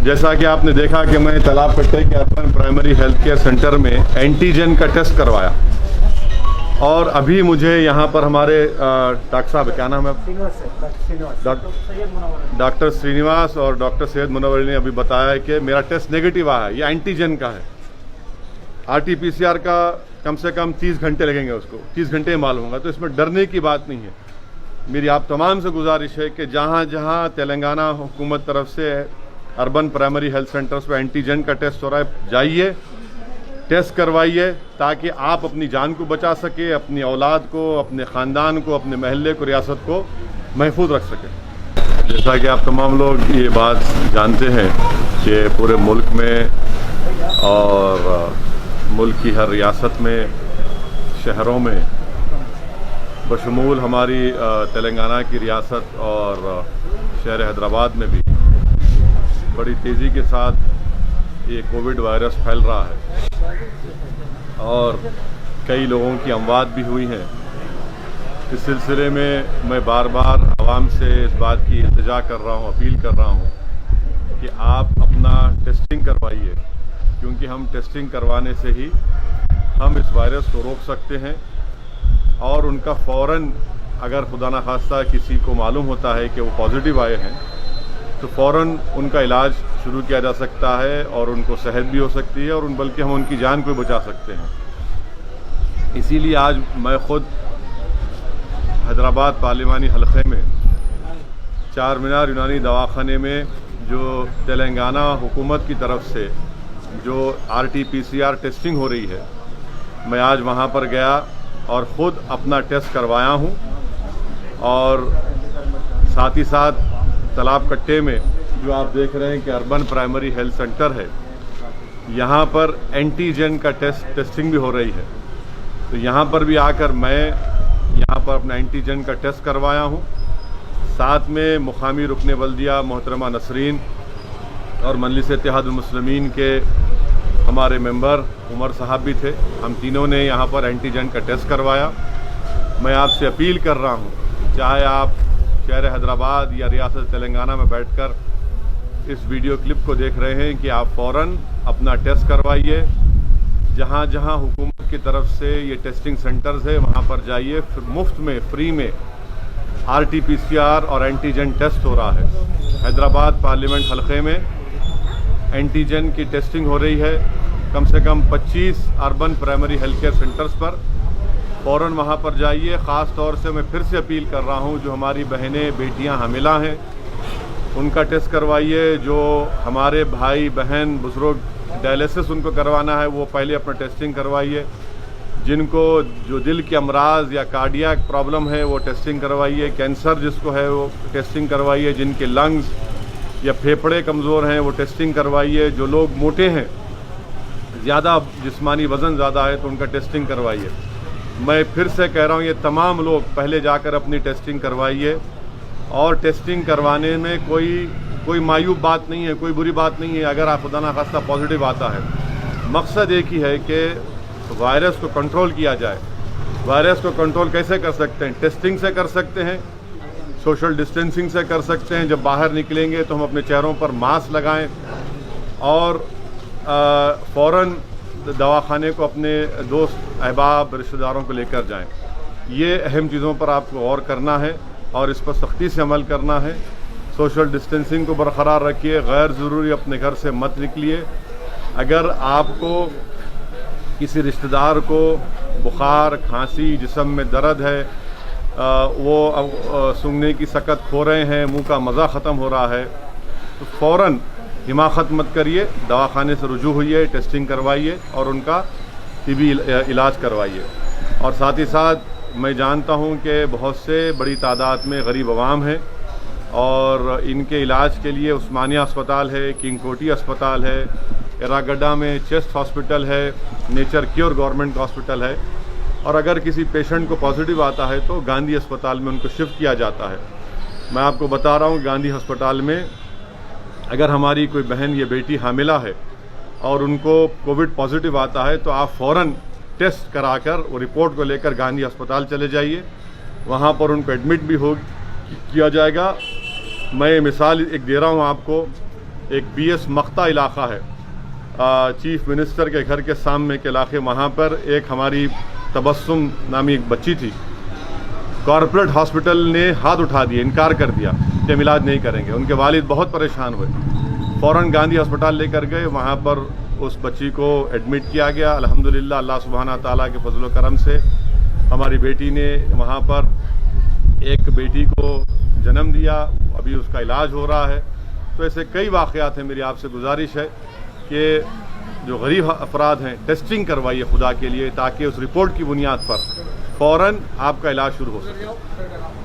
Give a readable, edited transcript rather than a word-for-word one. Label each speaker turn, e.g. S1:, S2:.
S1: जैसा कि आपने देखा कि मैं तालाब कट्टे के urban primary health care centre में एंटीजन का टेस्ट करवाया और अभी मुझे यहाँ पर हमारे डॉक्टर साहब, क्या नाम है? डॉक्टर श्रीनिवास और डॉक्टर सैयद मुनव्वर ने अभी बताया कि मेरा टेस्ट नेगेटिव आया है, ये एंटीजन का है। RT-PCR का कम से कम 30 घंटे लगेंगे, उसको 30 घंटे में मालूम होगा, तो इसमें डरने की बात नहीं है। मेरी आप तमाम से गुजारिश है कि जहाँ जहाँ तेलंगाना हुकूमत तरफ से अर्बन प्राइमरी हेल्थ सेंटर्स पर एंटीजन का टेस्ट हो रहा है, जाइए टेस्ट करवाइए ताकि आप अपनी जान को बचा सके, अपनी औलाद को, अपने ख़ानदान को, अपने महल्ले को, रियासत को महफूज रख सकें। जैसा कि आप तमाम लोग ये बात जानते हैं कि पूरे मुल्क में और मुल्क की हर रियासत में, शहरों में, बशमूल हमारी तेलंगाना की रियासत और शहर हैदराबाद में भी बड़ी तेज़ी के साथ ये कोविड वायरस फैल रहा है और कई लोगों की अमवात भी हुई हैं। इस सिलसिले में मैं बार बार आवाम से इस बात की इल्तिजा कर रहा हूँ, अपील कर रहा हूँ कि आप अपना टेस्टिंग करवाइए, क्योंकि हम टेस्टिंग करवाने से ही हम इस वायरस को रोक सकते हैं और उनका फ़ौरन, अगर खुदा न खास्ता किसी को मालूम होता है कि वो पॉजिटिव आए हैं, तो फ़ौरन उनका इलाज शुरू किया जा सकता है और उनको सेहत भी हो सकती है और बल्कि हम उनकी जान को बचा सकते हैं। इसीलिए आज मैं ख़ुद हैदराबाद पार्लिमानी हलक़े में चार मीनार यूनानी दवाखाने में जो तेलंगाना हुकूमत की तरफ से जो RT-PCR टेस्टिंग हो रही है, मैं आज वहाँ पर गया और ख़ुद अपना टेस्ट करवाया हूँ और साथ ही साथ तालाब कट्टे में जो आप देख रहे हैं कि अर्बन प्राइमरी हेल्थ सेंटर है, यहाँ पर एंटीजन का टेस्टिंग भी हो रही है। तो यहाँ पर भी आकर मैं यहाँ पर अपना एंटीजन का टेस्ट करवाया हूँ। साथ में मुकामी रुकने बल्दिया मोहतरमा नसरीन और मजलिस इत्तेहादुल मुस्लिमीन के हमारे मेंबर उमर साहब भी थे। हम तीनों ने यहाँ पर एंटीजन का टेस्ट करवाया। मैं आपसे अपील कर रहा हूँ, चाहे आप शहर हैदराबाद या रियासत तेलंगाना में बैठकर इस वीडियो क्लिप को देख रहे हैं, कि आप फ़ौरन अपना टेस्ट करवाइए। जहाँ जहाँ हुकूमत की तरफ से ये टेस्टिंग सेंटर्स है वहाँ पर जाइए, मुफ्त में, फ्री में RT-PCR और एंटीजन टेस्ट हो रहा है। हैदराबाद पार्लियामेंट हलक़े में एंटीजन की टेस्टिंग हो रही है, कम से कम 25 urban primary health care centres पर। फ़ौरन वहाँ पर जाइए। ख़ास तौर से मैं फिर से अपील कर रहा हूँ, जो हमारी बहनें बेटियाँ हामिला हैं उनका टेस्ट करवाइए। जो हमारे भाई बहन बुजुर्ग डायलिसिस उनको करवाना है, वो पहले अपना टेस्टिंग करवाइए। जिनको जो दिल के अमराज या कार्डियक प्रॉब्लम है वो टेस्टिंग करवाइए। कैंसर जिसको है वो टेस्टिंग करवाइए। जिनके लंग्स या फेफड़े कमज़ोर हैं वो टेस्टिंग करवाइए। जो लोग मोटे हैं, ज़्यादा जिस्मानी वज़न ज़्यादा है, तो उनका टेस्टिंग करवाइए। मैं फिर से कह रहा हूँ, ये तमाम लोग पहले जाकर अपनी टेस्टिंग करवाइए। और टेस्टिंग करवाने में कोई मायूब बात नहीं है, कोई बुरी बात नहीं है अगर आप खुदा न खास्ता पॉजिटिव आता है। मकसद एक ही है कि वायरस को कंट्रोल किया जाए। वायरस को कंट्रोल कैसे कर सकते हैं? टेस्टिंग से कर सकते हैं, सोशल डिस्टेंसिंग से कर सकते हैं। जब बाहर निकलेंगे तो हम अपने चेहरों पर मास्क लगाएं और फ़ौरन दवाखाने को अपने दोस्त अहबाब रिश्तेदारों को लेकर जाएं। ये अहम चीज़ों पर आपको गौर करना है और इस पर सख्ती से अमल करना है। सोशल डिस्टेंसिंग को बरकरार रखिए। गैर ज़रूरी अपने घर से मत निकलिए। अगर आपको किसी रिश्तेदार को बुखार, खांसी, जिस्म में दर्द है, वो सूंघने की सकत खो रहे हैं, मुंह का मज़ा ख़त्म हो रहा है, तो फ़ौरन हिमाकत मत करिए, दवाखाने से रुजू होइए, टेस्टिंग करवाइए और उनका तिबी इलाज करवाइए। और साथ ही साथ मैं जानता हूं कि बहुत से बड़ी तादाद में गरीब अवाम है और इनके इलाज के लिए उस्मानिया अस्पताल है, किंग कोटी अस्पताल है, एरागड्डा में चेस्ट हॉस्पिटल है, नेचर क्योर गवर्नमेंट हॉस्पिटल है। और अगर किसी पेशेंट को पॉजिटिव आता है तो गांधी अस्पताल में उनको शिफ्ट किया जाता है। मैं आपको बता रहा हूँ, गांधी अस्पताल में अगर हमारी कोई बहन या बेटी हामिला है और उनको कोविड पॉजिटिव आता है तो आप फ़ौरन टेस्ट कराकर वो रिपोर्ट को लेकर गांधी अस्पताल चले जाइए, वहाँ पर उनको एडमिट भी किया जाएगा। मैं मिसाल एक दे रहा हूँ आपको ایک BS مقطع علاقہ ہے، چیف منسٹر کے گھر کے سامنے کے علاقے، وہاں پر ایک ہماری تبسم نامی ایک بچی تھی، کارپوریٹ ہاسپٹل نے ہاتھ اٹھا دیا، انکار کر دیا کہ ہم علاج نہیں کریں گے۔ ان کے والد بہت پریشان ہوئے، فوراً گاندھی ہسپتال لے کر گئے، وہاں پر اس بچی کو ایڈمٹ کیا گیا۔ الحمدللہ اللہ سبحانہ تعالیٰ کے فضل و کرم سے ہماری بیٹی نے وہاں پر ایک بیٹی کو جنم دیا، ابھی اس کا علاج ہو رہا ہے۔ تو ایسے کئی واقعات ہیں۔ میری آپ سے گزارش ہے کہ جو غریب افراد ہیں ٹیسٹنگ کروائیے خدا کے لیے، تاکہ اس رپورٹ کی بنیاد پر فوراً آپ کا علاج شروع ہو سکے۔